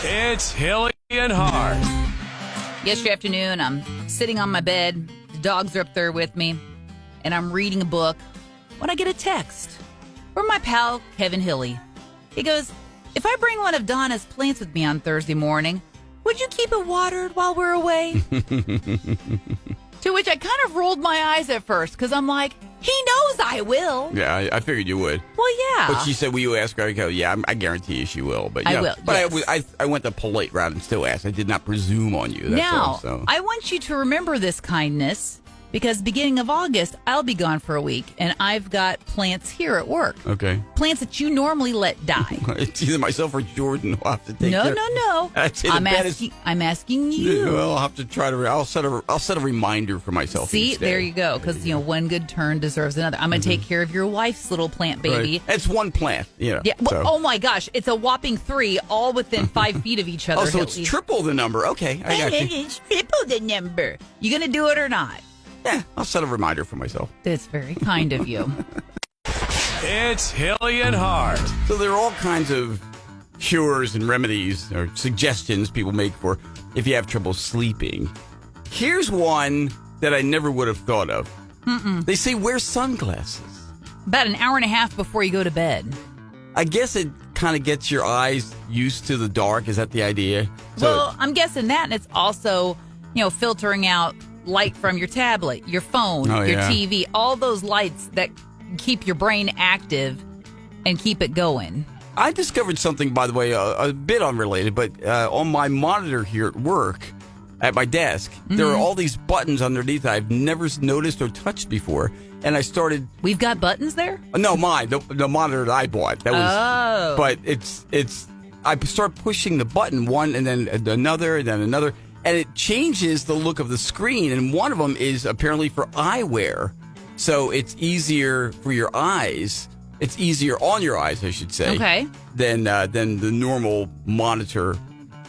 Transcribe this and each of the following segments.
It's Hilly and Hart. Yesterday afternoon, I'm sitting on my bed. The dogs are up there with me, and I'm reading a book when I get a text from my pal, Kevin Hilly. He goes, "If I bring one of Donna's plants with me on Thursday morning, would you keep it watered while we're away?" To which I kind of rolled my eyes at first, because I'm like, he knows I will. Yeah, I figured you would. Well, yeah. But she said, will you ask her? I go, yeah, I guarantee you she will. But I will, But yes. I went the polite route and still asked. I did not presume on you. That's Now, all, so. I want you to remember this kindness, because beginning of August, I'll be gone for a week, and I've got plants here at work. Okay. Plants that you normally let die. It's either myself or Jordan who have to take care. No. That's it. I'm asking you. Well, I'll have to try to. I'll set a reminder for myself. See, instead. there you go. Because one good turn deserves another. I'm going to take care of your wife's little plant baby. Right. It's one plant. Yeah. Well, oh my gosh, it's a whopping 3, all within 5 feet of each other. Oh, so it's triple the number. Okay, I got you. It's triple the number. You going to do it or not? Yeah, I'll set a reminder for myself. That's very kind of you. It's Hilly and Hart. So there are all kinds of cures and remedies or suggestions people make for if you have trouble sleeping. Here's one that I never would have thought of. They say wear sunglasses. About an hour and a half before you go to bed. I guess it kind of gets your eyes used to the dark. Is that the idea? Well, I'm guessing that, and it's also, filtering out light from your tablet, your phone, your TV, all those lights that keep your brain active and keep it going. I discovered something, by the way, a bit unrelated, but on my monitor here at work, at my desk, there are all these buttons underneath that I've never noticed or touched before. And I started... We've got buttons there? No, mine. The monitor that I bought. That was. Oh. But it's... I start pushing the button, one and then another and then another, and it changes the look of the screen. And one of them is apparently for eyewear. So it's easier for your eyes. It's easier on your eyes, I should say. Okay. Than the normal monitor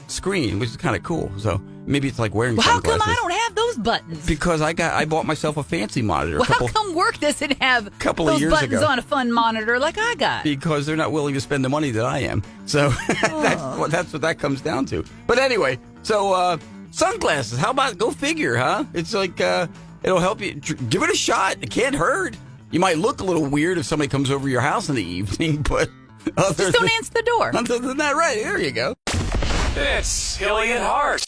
screen, which is kind of cool. So maybe it's like wearing how sunglasses. come I don't have those buttons? Because I bought myself a fancy monitor. Well, how come work doesn't have couple of those years buttons ago. on a fun monitor like I got? Because they're not willing to spend the money that I am. So that's what that comes down to. But anyway, so sunglasses. How about go figure, huh? It's like it'll help you. Give it a shot. It can't hurt. You might look a little weird if somebody comes over your house in the evening, but just don't answer the door. Other than that, right, there you go. It's Hilly and Hart.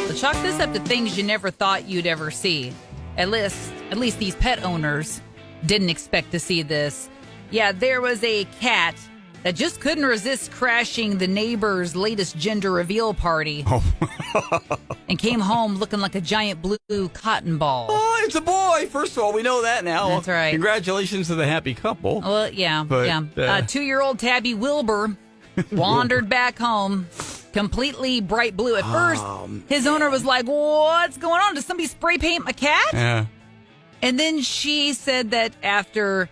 So chalk this up to things you never thought you'd ever see. At least these pet owners didn't expect to see this. Yeah, there was a cat that just couldn't resist crashing the neighbor's latest gender reveal party. And came home looking like a giant blue cotton ball. Oh, it's a boy. First of all, we know that now. That's right. Congratulations to the happy couple. Well, yeah. 2-year-old Tabby Wilbur wandered back home, completely bright blue. At first, his owner was like, "What's going on? Did somebody spray paint my cat?" Yeah. And then she said that after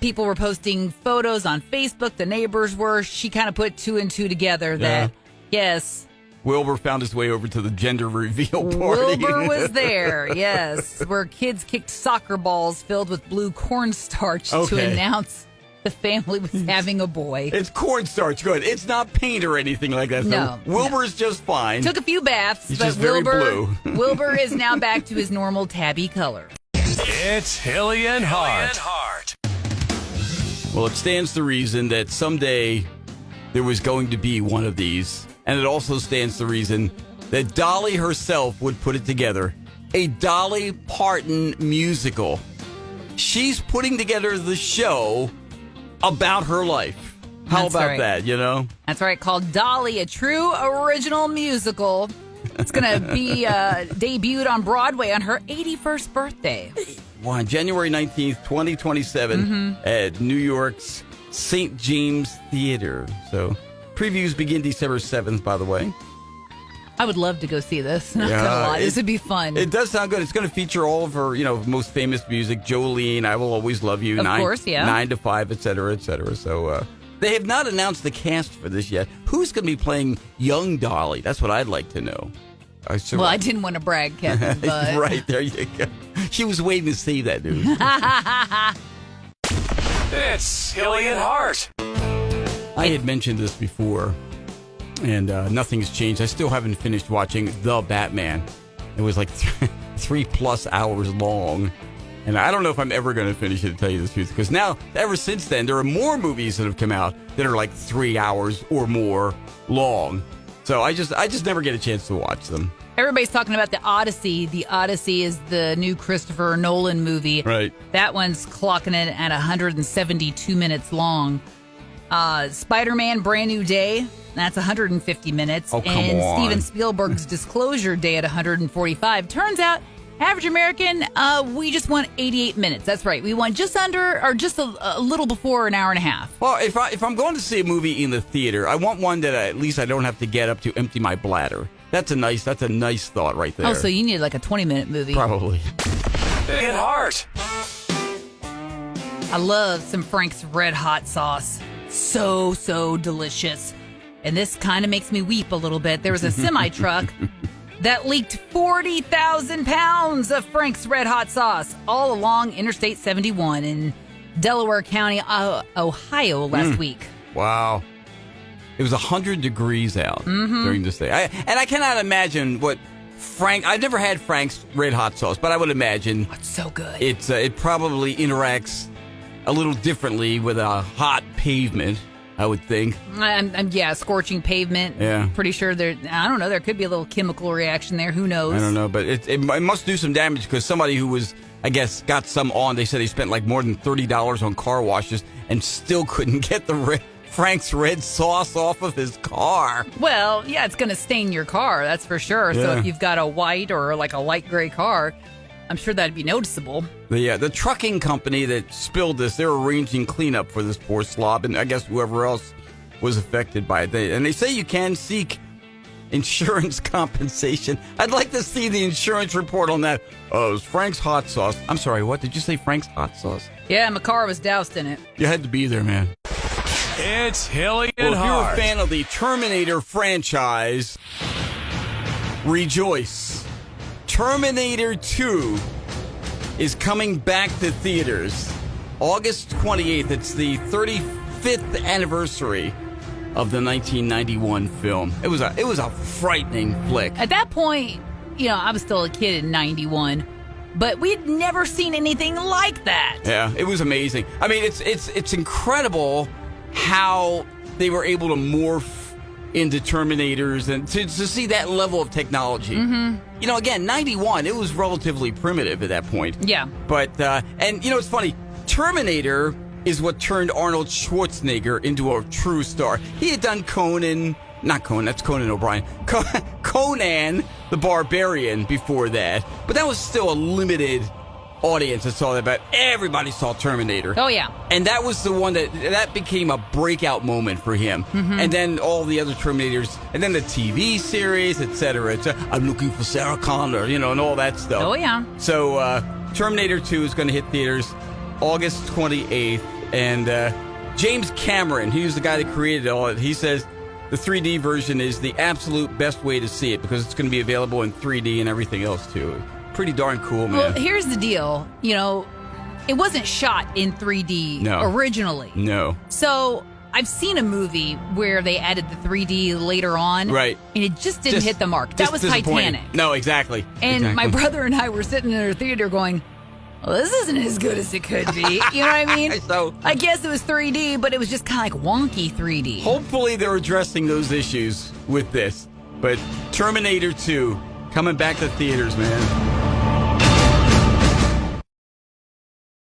people were posting photos on Facebook, the neighbors were, she kind of put 2 and 2 together that, yes, Wilbur found his way over to the gender reveal party. Wilbur was there, yes, where kids kicked soccer balls filled with blue cornstarch to announce the family was having a boy. It's cornstarch, good. It's not paint or anything like that. No. So Wilbur's just fine. Took a few baths, He's but just very blue. Wilbur is now back to his normal tabby color. It's Hilly and Hart. Well, it stands to reason that someday there was going to be one of these. And it also stands to reason that Dolly herself would put it together. A Dolly Parton musical. She's putting together the show about her life. How That's about right. that, you know? That's right, called Dolly, a true original musical. It's going to be debuted on Broadway on her 81st birthday. On January 19th, 2027 at New York's St. James Theater. So previews begin December 7th, by the way. I would love to go see this. Not gonna lie, this would be fun. It does sound good. It's going to feature all of her, most famous music. Jolene, I Will Always Love You. Of course, yeah. 9 to 5, et cetera, et cetera. So they have not announced the cast for this yet. Who's going to be playing young Dolly? That's what I'd like to know. Well, I didn't want to brag, Kevin, but... Right, there you go. She was waiting to see that news. It's Hilly and Hart. I had mentioned this before. and nothing's changed. I still haven't finished watching The Batman. It was like 3+ hours long. And I don't know if I'm ever going to finish it, to tell you the truth. Because now, ever since then, there are more movies that have come out that are like 3 hours or more long. So I just never get a chance to watch them. Everybody's talking about The Odyssey. The Odyssey is the new Christopher Nolan movie. Right. That one's clocking it at 172 minutes long. Spider-Man Brand New Day, that's 150 minutes. Oh, come and on. Steven Spielberg's Disclosure Day at 145. Turns out, average American, we just want 88 minutes. That's right. We want just under or just a little before an hour and a half. Well, if I'm going to see a movie in the theater, I want one that at least I don't have to get up to empty my bladder. That's a nice thought right there. Oh, so you need like a 20-minute movie. Probably. Hit Heart. I love some Frank's Red Hot sauce. So delicious. And this kind of makes me weep a little bit. There was a semi-truck that leaked 40,000 pounds of Frank's Red Hot sauce all along Interstate 71 in Delaware County, Ohio last week. Wow. It was 100 degrees out during this day. I cannot imagine what I've never had Frank's Red Hot sauce, but I would imagine It's so good. it probably interacts a little differently with a hot pavement, I would think. Yeah, scorching pavement. Yeah. Pretty sure there could be a little chemical reaction there. Who knows? I don't know, but it must do some damage because somebody who was, I guess, got some on, they said they spent like more than $30 on car washes and still couldn't get the Frank's red sauce off of his car. Well, yeah, it's going to stain your car, that's for sure. So Yeah. if you've got a white or like a light gray car, I'm sure that'd be noticeable. The trucking company that spilled this, they're arranging cleanup for this poor slob, and I guess whoever else was affected by it. And they say you can seek insurance compensation. I'd like to see the insurance report on that. Oh, it was Frank's hot sauce. I'm sorry, what? Did you say Frank's hot sauce? Yeah, my car was doused in it. You had to be there, man. It's Hilly Well, and if you're a Hart. fan of the Terminator franchise, rejoice. Terminator 2 is coming back to theaters August 28th. It's the 35th anniversary of the 1991 film. It was a frightening flick. At that point, I was still a kid in 91, but we'd never seen anything like that. Yeah, it was amazing. I mean, it's incredible how they were able to morph into Terminators and to see that level of technology. Mm-hmm. Again, 91, it was relatively primitive at that point. Yeah. But, and it's funny, Terminator is what turned Arnold Schwarzenegger into a true star. He had done not Conan, that's Conan O'Brien. Conan the Barbarian before that. But that was still a limited audience that saw that, but everybody saw Terminator. Oh, yeah. And that was the one that became a breakout moment for him. Mm-hmm. And then all the other Terminators, and then the TV series, etc. I'm looking for Sarah Connor, and all that stuff. Oh, yeah. So Terminator 2 is going to hit theaters August 28th. And James Cameron, he was the guy that created all it, he says the 3D version is the absolute best way to see it because it's going to be available in 3D and everything else, too. Pretty darn cool, man. Well, here's the deal. It wasn't shot in 3D originally. No. So I've seen a movie where they added the 3D later on. Right. And it just didn't hit the mark. That was Titanic. No, exactly. And my brother and I were sitting in our theater going, well, this isn't as good as it could be. You know what I mean? So I guess it was 3D, but it was just kind of like wonky 3D. Hopefully they're addressing those issues with this. But Terminator 2 coming back to theaters, man.